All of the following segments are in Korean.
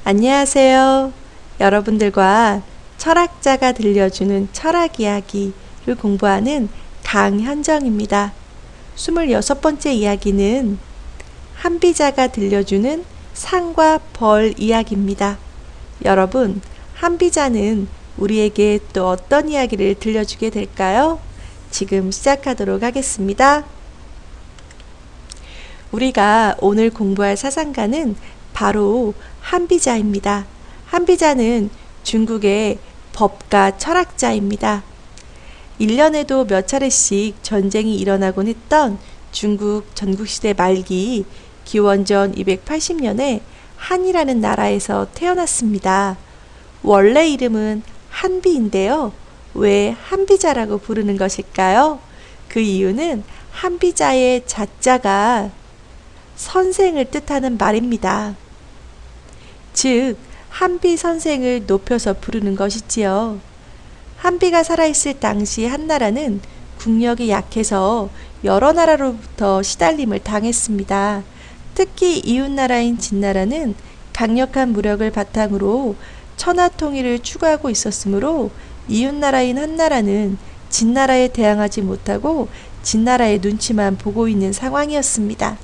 안녕하세요. 여러분들과 철학자가 들려주는 철학 이야기를 공부하는 강현정입니다. 26번째 이야기는 한비자가 들려주는 상과 벌 이야기입니다. 여러분, 한비자는 우리에게 또 어떤 이야기를 들려주게 될까요? 지금 시작하도록 하겠습니다. 우리가 오늘 공부할 사상가는 바로 한비자입니다. 한비자는 중국의 법가 철학자입니다. 1년에도 몇 차례씩 전쟁이 일어나곤 했던 중국 전국시대 말기 기원전 280년에 한이라는 나라에서 태어났습니다. 원래 이름은 한비인데요. 왜 한비자라고 부르는 것일까요? 그 이유는 한비자의 자자가 선생을 뜻하는 말입니다. 즉, 한비 선생을 높여서 부르는 것이지요. 한비가 살아있을 당시 한나라는 국력이 약해서 여러 나라로부터 시달림을 당했습니다. 특히 이웃나라인 진나라는 강력한 무력을 바탕으로 천하통일을 추구하고 있었으므로 이웃나라인 한나라는 진나라에 대항하지 못하고 진나라의 눈치만 보고 있는 상황이었습니다.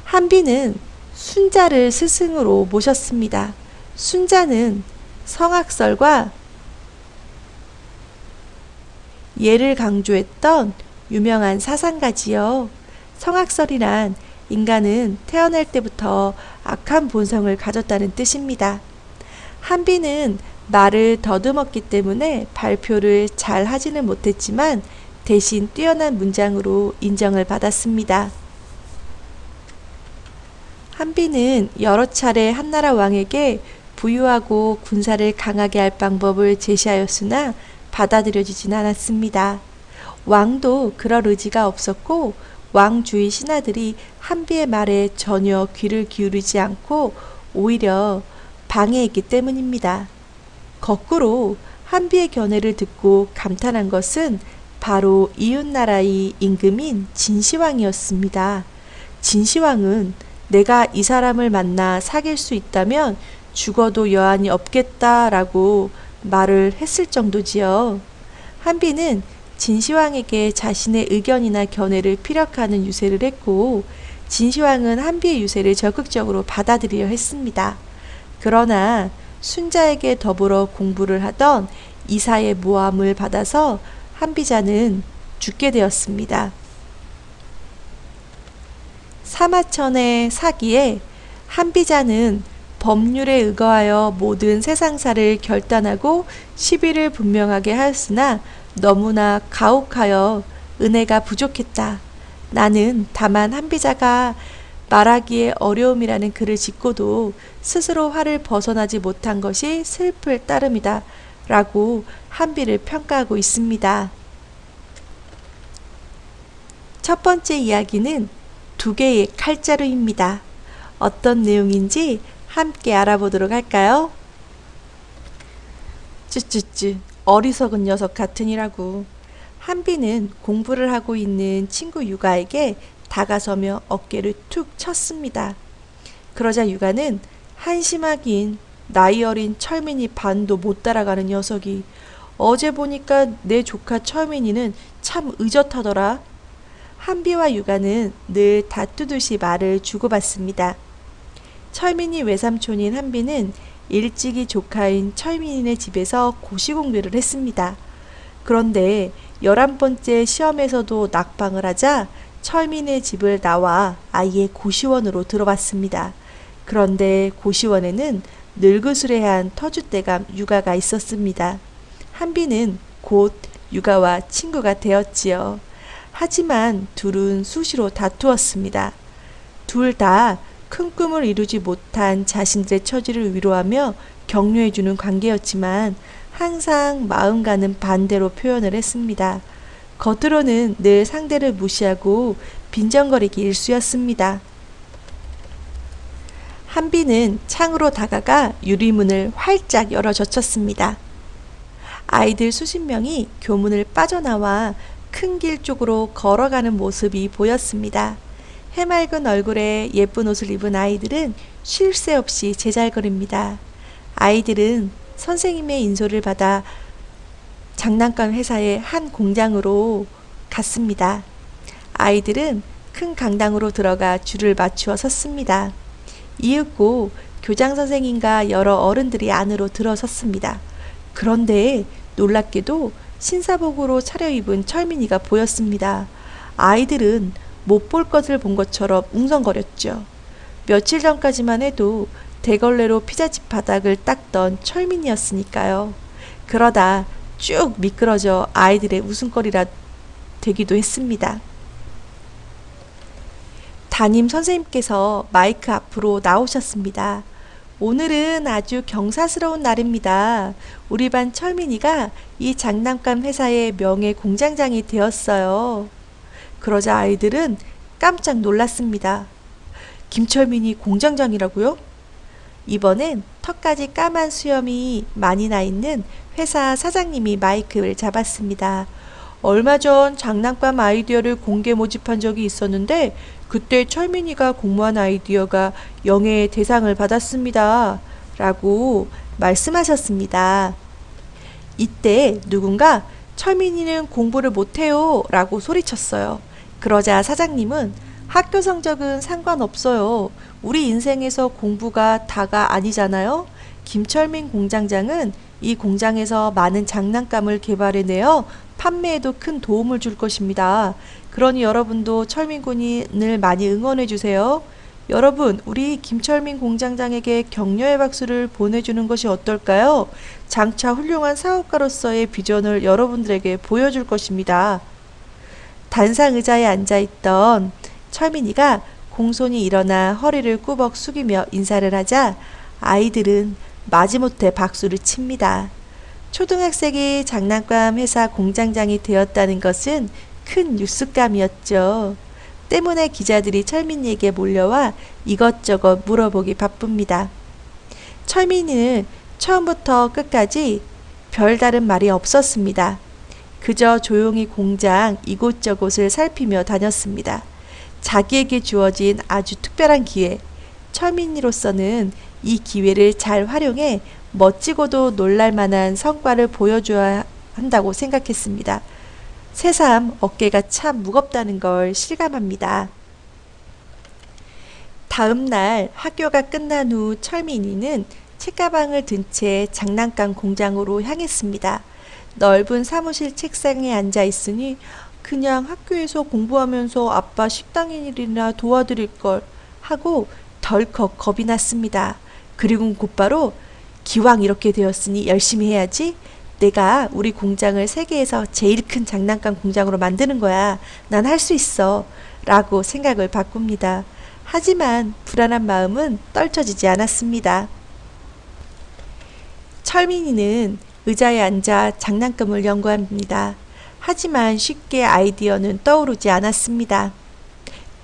한비는 순자를 스승으로 모셨습니다. 순자는 성악설과 예를 강조했던 유명한 사상가지요. 성악설이란 인간은 태어날 때부터 악한 본성을 가졌다는 뜻입니다. 한비는 말을 더듬었기 때문에 발표를 잘 하지는 못했지만 대신 뛰어난 문장으로 인정을 받았습니다. 한비는 여러 차례 한나라 왕에게 부유하고 군사를 강하게 할 방법을 제시하였으나 받아들여지진 않았습니다. 왕도 그럴 의지가 없었고 왕 주위 신하들이 한비의 말에 전혀 귀를 기울이지 않고 오히려 방해했기 때문입니다. 거꾸로 한비의 견해를 듣고 감탄한 것은 바로 이웃나라의 임금인 진시황이었습니다. 진시황은 내가 이 사람을 만나 사귈 수 있다면 죽어도 여한이 없겠다라고 말을 했을 정도지요. 한비는 진시황에게 자신의 의견이나 견해를 피력하는 유세를 했고 진시황은 한비의 유세를 적극적으로 받아들이려 했습니다. 그러나 순자에게 더불어 공부를 하던 이사의 모함을 받아서 한비자는 죽게 되었습니다. 사마천의 사기에 한비자는 법률에 의거하여 모든 세상사를 결단하고 시비를 분명하게 하였으나 너무나 가혹하여 은혜가 부족했다. 나는 다만 한비자가 말하기에 어려움이라는 글을 짓고도 스스로 화를 벗어나지 못한 것이 슬플 따름이다. 라고 한비를 평가하고 있습니다. 첫 번째 이야기는 두 개의 칼자루입니다. 어떤 내용인지 함께 알아보도록 할까요? 쯔쯔쯔 어리석은 녀석 같으니라고. 한비는 공부를 하고 있는 친구 유가에게 다가서며 어깨를 툭 쳤습니다. 그러자 유가는 한심하긴 나이 어린 철민이 반도 못 따라가는 녀석이 어제 보니까 내 조카 철민이는 참 의젓하더라. 한비와 유가는 늘 다투듯이 말을 주고받습니다. 철민이 외삼촌인 한비는 일찍이 조카인 철민이네 집에서 고시공부를 했습니다. 그런데 11번째 시험에서도 낙방을 하자 철민의 집을 나와 아예 고시원으로 들어왔습니다. 그런데 고시원에는 늙으스레한 터줏대감 유가가 있었습니다. 한비는 곧 유가와 친구가 되었지요. 하지만 둘은 수시로 다투었습니다. 둘 다 큰 꿈을 이루지 못한 자신들의 처지를 위로하며 격려해주는 관계였지만 항상 마음과는 반대로 표현을 했습니다. 겉으로는 늘 상대를 무시하고 빈정거리기 일쑤였습니다. 한비는 창으로 다가가 유리문을 활짝 열어 젖혔습니다. 아이들 수십 명이 교문을 빠져나와 큰 길 쪽으로 걸어가는 모습이 보였습니다. 해맑은 얼굴에 예쁜 옷을 입은 아이들은 쉴 새 없이 제잘거립니다. 아이들은 선생님의 인솔을 받아 장난감 회사의 한 공장으로 갔습니다. 아이들은 큰 강당으로 들어가 줄을 맞추어 섰습니다. 이윽고 교장 선생님과 여러 어른들이 안으로 들어섰습니다. 그런데 놀랍게도 신사복으로 차려입은 철민이가 보였습니다. 아이들은 못 볼 것을 본 것처럼 웅성거렸죠. 며칠 전까지만 해도 대걸레로 피자집 바닥을 닦던 철민이었으니까요. 그러다 쭉 미끄러져 아이들의 웃음거리라 되기도 했습니다. 담임 선생님께서 마이크 앞으로 나오셨습니다. 오늘은 아주 경사스러운 날입니다. 우리 반 철민이가 이 장난감 회사의 명예 공장장이 되었어요. 그러자 아이들은 깜짝 놀랐습니다. 김철민이 공장장이라고요? 이번엔 턱까지 까만 수염이 많이 나 있는 회사 사장님이 마이크를 잡았습니다. 얼마 전 장난감 아이디어를 공개 모집한 적이 있었는데 그때 철민이가 공모한 아이디어가 영예의 대상을 받았습니다. 라고 말씀하셨습니다. 이때 누군가 철민이는 공부를 못해요 라고 소리쳤어요. 그러자 사장님은 학교 성적은 상관없어요. 우리 인생에서 공부가 다가 아니잖아요. 김철민 공장장은 이 공장에서 많은 장난감을 개발해내어 판매에도 큰 도움을 줄 것입니다. 그러니 여러분도 철민 군인을 많이 응원해 주세요. 여러분, 우리 김철민 공장장에게 격려의 박수를 보내주는 것이 어떨까요? 장차 훌륭한 사업가로서의 비전을 여러분들에게 보여줄 것입니다. 단상 의자에 앉아있던 철민이가 공손히 일어나 허리를 꾸벅 숙이며 인사를 하자 아이들은 마지못해 박수를 칩니다. 초등학생이 장난감 회사 공장장이 되었다는 것은 큰 뉴스감이었죠. 때문에 기자들이 철민이에게 몰려와 이것저것 물어보기 바쁩니다. 철민이는 처음부터 끝까지 별다른 말이 없었습니다. 그저 조용히 공장 이곳저곳을 살피며 다녔습니다. 자기에게 주어진 아주 특별한 기회, 철민이로서는 이 기회를 잘 활용해 멋지고도 놀랄만한 성과를 보여줘야 한다고 생각했습니다. 새삼 어깨가 참 무겁다는 걸 실감합니다. 다음 날 학교가 끝난 후 철민이는 책가방을 든 채 장난감 공장으로 향했습니다. 넓은 사무실 책상에 앉아 있으니 그냥 학교에서 공부하면서 아빠 식당 일이나 도와드릴 걸 하고 덜컥 겁이 났습니다. 그리고 곧바로 기왕 이렇게 되었으니 열심히 해야지. 내가 우리 공장을 세계에서 제일 큰 장난감 공장으로 만드는 거야. 난 할 수 있어. 라고 생각을 바꿉니다. 하지만 불안한 마음은 떨쳐지지 않았습니다. 철민이는 의자에 앉아 장난감을 연구합니다. 하지만 쉽게 아이디어는 떠오르지 않았습니다.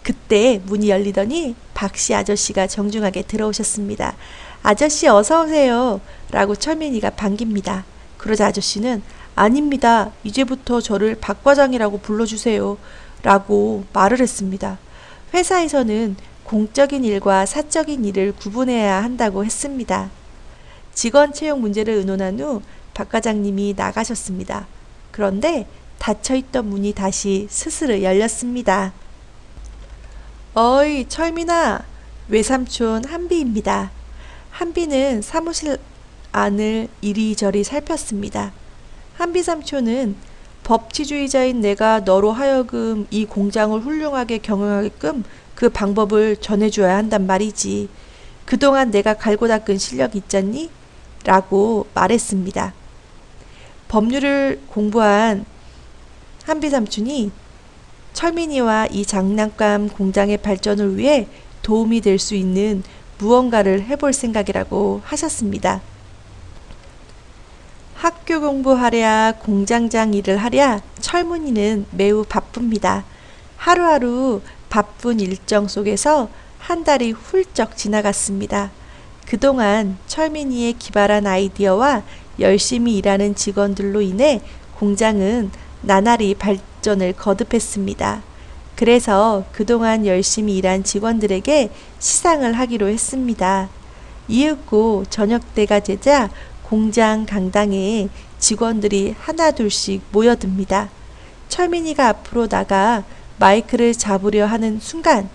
그때 문이 열리더니 박씨 아저씨가 정중하게 들어오셨습니다. 아저씨 어서 오세요. 라고 철민이가 반깁니다. 그러자 아저씨는 아닙니다. 이제부터 저를 박 과장이라고 불러주세요. 라고 말을 했습니다. 회사에서는 공적인 일과 사적인 일을 구분해야 한다고 했습니다. 직원 채용 문제를 의논한 후 박 과장님이 나가셨습니다. 그런데 닫혀있던 문이 다시 스스로 열렸습니다. 어이 철민아, 외삼촌 한비입니다. 한비는 사무실 안을 이리저리 살폈습니다. 한비 삼촌은 법치주의자인 내가 너로 하여금 이 공장을 훌륭하게 경영하게끔 그 방법을 전해줘야 한단 말이지. 그동안 내가 갈고 닦은 실력이 있잖니? 라고 말했습니다. 법률을 공부한 한비 삼촌이 철민이와 이 장난감 공장의 발전을 위해 도움이 될 수 있는 무언가를 해볼 생각이라고 하셨습니다. 학교 공부하랴 공장장 일을 하랴 철문이는 매우 바쁩니다. 하루하루 바쁜 일정 속에서 한 달이 훌쩍 지나갔습니다. 그동안 철민이의 기발한 아이디어와 열심히 일하는 직원들로 인해 공장은 나날이 발전을 거듭했습니다. 그래서 그동안 열심히 일한 직원들에게 시상을 하기로 했습니다. 이윽고 저녁 때가 되자 공장 강당에 직원들이 하나둘씩 모여듭니다. 철민이가 앞으로 나가 마이크를 잡으려 하는 순간,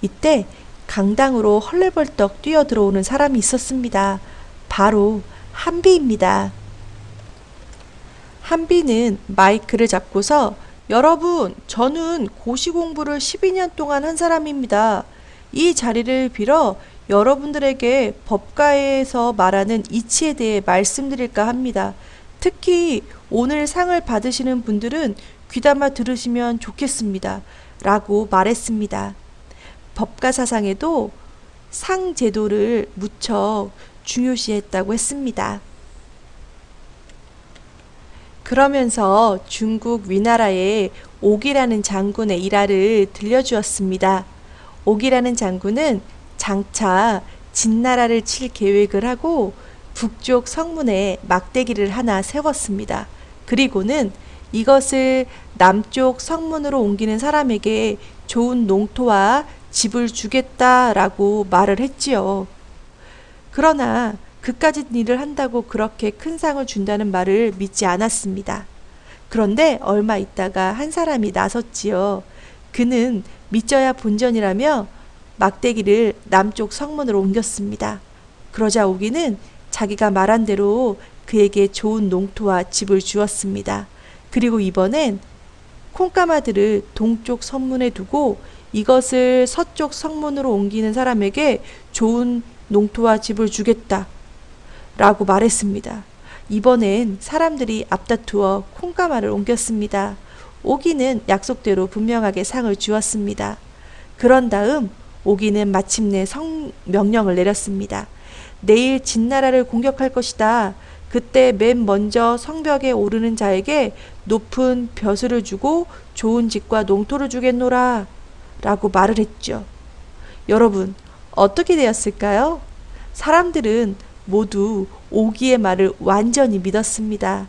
이때 강당으로 헐레벌떡 뛰어들어오는 사람이 있었습니다. 바로 한비입니다. 한비는 마이크를 잡고서 여러분, 저는 고시 공부를 12년 동안 한 사람입니다. 이 자리를 빌어 여러분들에게 법가에서 말하는 이치에 대해 말씀드릴까 합니다. 특히 오늘 상을 받으시는 분들은 귀담아 들으시면 좋겠습니다. 라고 말했습니다. 법가 사상에도 상 제도를 무척 중요시했다고 했습니다. 그러면서 중국 위나라의 옥이라는 장군의 일화를 들려주었습니다. 옥이라는 장군은 장차 진나라를 칠 계획을 하고 북쪽 성문에 막대기를 하나 세웠습니다. 그리고는 이것을 남쪽 성문으로 옮기는 사람에게 좋은 농토와 집을 주겠다라고 말을 했지요. 그러나 그까짓 일을 한다고 그렇게 큰 상을 준다는 말을 믿지 않았습니다. 그런데 얼마 있다가 한 사람이 나섰지요. 그는 믿져야 본전이라며 막대기를 남쪽 성문으로 옮겼습니다. 그러자 오기는 자기가 말한 대로 그에게 좋은 농토와 집을 주었습니다. 그리고 이번엔 콩가마들을 동쪽 성문에 두고 이것을 서쪽 성문으로 옮기는 사람에게 좋은 농토와 집을 주겠다 라고 말했습니다. 이번엔 사람들이 앞다투어 콩가마를 옮겼습니다. 오기는 약속대로 분명하게 상을 주었습니다. 그런 다음 오기는 마침내 명령을 내렸습니다. 내일 진나라를 공격할 것이다. 그때 맨 먼저 성벽에 오르는 자에게 높은 벼슬을 주고 좋은 집과 농토를 주겠노라 라고 말을 했죠. 여러분, 어떻게 되었을까요? 사람들은 모두 오기의 말을 완전히 믿었습니다.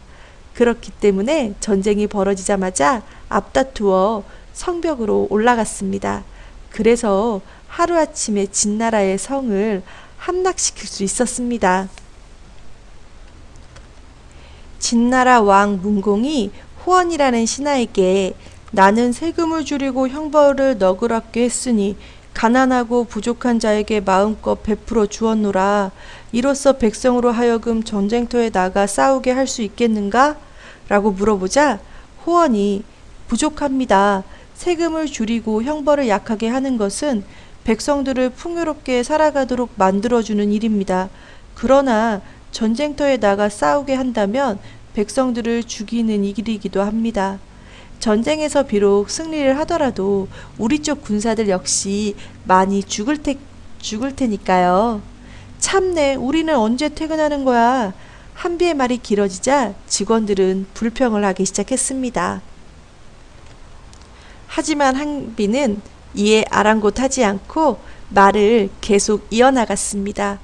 그렇기 때문에 전쟁이 벌어지자마자 앞다투어 성벽으로 올라갔습니다. 그래서 하루아침에 진나라의 성을 함락시킬 수 있었습니다. 진나라 왕 문공이 호언이라는 신하에게 나는 세금을 줄이고 형벌을 너그럽게 했으니 가난하고 부족한 자에게 마음껏 베풀어 주었노라. 이로써 백성으로 하여금 전쟁터에 나가 싸우게 할 수 있겠는가? 라고 물어보자 호언이 부족합니다. 세금을 줄이고 형벌을 약하게 하는 것은 백성들을 풍요롭게 살아가도록 만들어주는 일입니다. 그러나 전쟁터에 나가 싸우게 한다면 백성들을 죽이는 일이기도 합니다. 전쟁에서 비록 승리를 하더라도 우리 쪽 군사들 역시 많이 죽을 테니까요. 참내, 우리는 언제 퇴근하는 거야? 한비의 말이 길어지자 직원들은 불평을 하기 시작했습니다. 하지만 한비는 이에 아랑곳하지 않고 말을 계속 이어나갔습니다.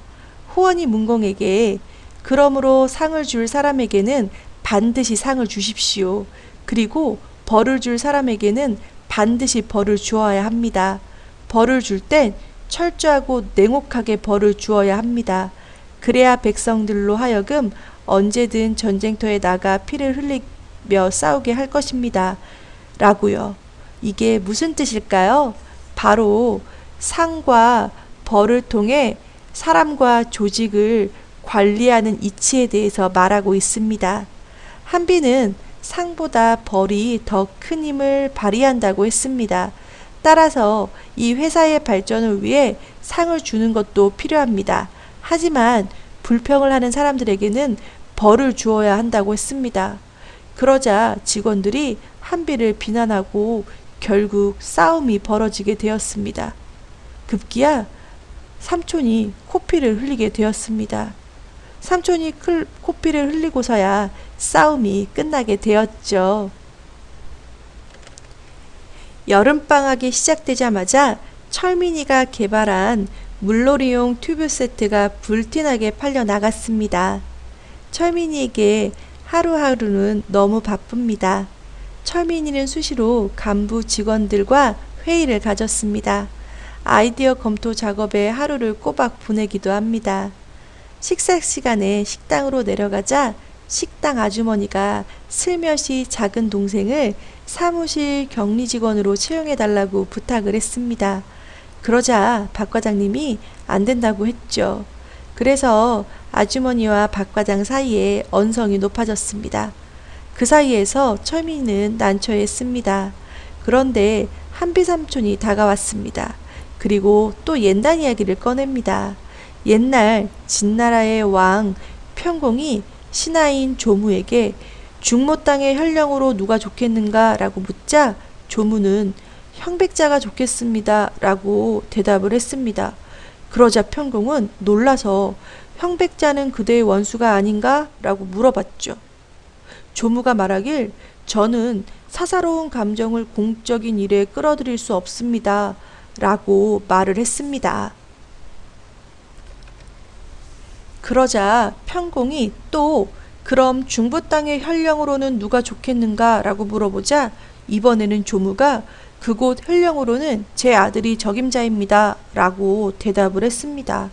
호언이 문공에게 그러므로 상을 줄 사람에게는 반드시 상을 주십시오. 그리고 벌을 줄 사람에게는 반드시 벌을 주어야 합니다. 벌을 줄 땐 철저하고 냉혹하게 벌을 주어야 합니다. 그래야 백성들로 하여금 언제든 전쟁터에 나가 피를 흘리며 싸우게 할 것입니다. 라고요. 이게 무슨 뜻일까요? 바로 상과 벌을 통해 사람과 조직을 관리하는 이치에 대해서 말하고 있습니다. 한비는 상보다 벌이 더 큰 힘을 발휘한다고 했습니다. 따라서 이 회사의 발전을 위해 상을 주는 것도 필요합니다. 하지만 불평을 하는 사람들에게는 벌을 주어야 한다고 했습니다. 그러자 직원들이 한비를 비난하고 결국 싸움이 벌어지게 되었습니다. 급기야 삼촌이 코피를 흘리게 되었습니다. 삼촌이 코피를 흘리고서야 싸움이 끝나게 되었죠. 여름방학이 시작되자마자 철민이가 개발한 물놀이용 튜브 세트가 불티나게 팔려 나갔습니다. 철민이에게 하루하루는 너무 바쁩니다. 철민이는 수시로 간부 직원들과 회의를 가졌습니다. 아이디어 검토 작업에 하루를 꼬박 보내기도 합니다. 식사 시간에 식당으로 내려가자 식당 아주머니가 슬며시 작은 동생을 사무실 격리 직원으로 채용해달라고 부탁을 했습니다. 그러자 박 과장님이 안 된다고 했죠. 그래서 아주머니와 박 과장 사이에 언성이 높아졌습니다. 그 사이에서 철민이는 난처했습니다. 그런데 한비 삼촌이 다가왔습니다. 그리고 또 옛날 이야기를 꺼냅니다. 옛날 진나라의 왕 평공이 신하인 조무에게 중모 땅의 현령으로 누가 좋겠는가 라고 묻자 조무는 형백자가 좋겠습니다 라고 대답을 했습니다. 그러자 평공은 놀라서 형백자는 그대의 원수가 아닌가? 라고 물어봤죠. 조무가 말하길 저는 사사로운 감정을 공적인 일에 끌어들일 수 없습니다 라고 말을 했습니다. 그러자 평공이 또 그럼 중부 땅의 현령으로는 누가 좋겠는가 라고 물어보자 이번에는 조무가 그곳 현령으로는 제 아들이 적임자입니다 라고 대답을 했습니다.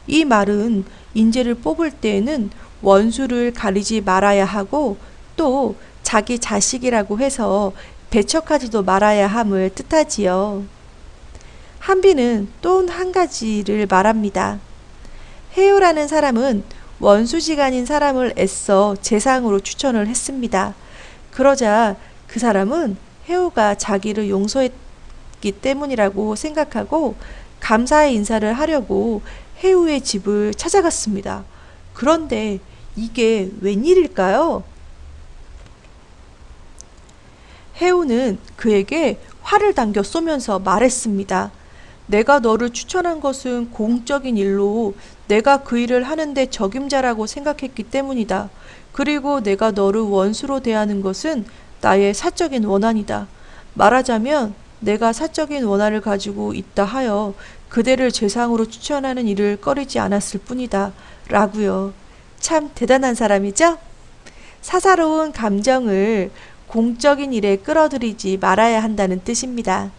이 말은 인재를 뽑을 때에는 원수를 가리지 말아야 하고 또 자기 자식이라고 해서 배척하지도 말아야 함을 뜻하지요. 한비는 또 한 가지를 말합니다. 해요라는 사람은 원수지간인 사람을 애써 재상으로 추천을 했습니다. 그러자 그 사람은 해요가 자기를 용서했기 때문이라고 생각하고 감사의 인사를 하려고 해요의 집을 찾아갔습니다. 그런데 이게 웬일일까요? 해요는 그에게 활을 당겨 쏘면서 말했습니다. 내가 너를 추천한 것은 공적인 일로 내가 그 일을 하는데 적임자라고 생각했기 때문이다. 그리고 내가 너를 원수로 대하는 것은 나의 사적인 원한이다. 말하자면 내가 사적인 원한을 가지고 있다 하여 그대를 재상으로 추천하는 일을 꺼리지 않았을 뿐이다. 라고요. 참 대단한 사람이죠? 사사로운 감정을 공적인 일에 끌어들이지 말아야 한다는 뜻입니다.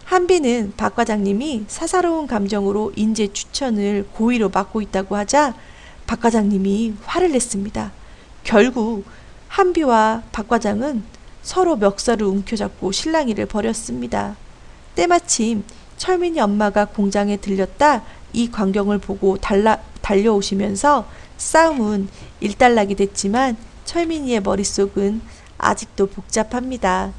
한비는 박 과장님이 사사로운 감정으로 인재 추천을 고의로 막고 있다고 하자 박 과장님이 화를 냈습니다. 결국 한비와 박 과장은 서로 멱살을 움켜잡고 실랑이를 벌였습니다. 때마침 철민이 엄마가 공장에 들렸다 이 광경을 보고 달려오시면서 싸움은 일단락이 됐지만 철민이의 머릿속은 아직도 복잡합니다.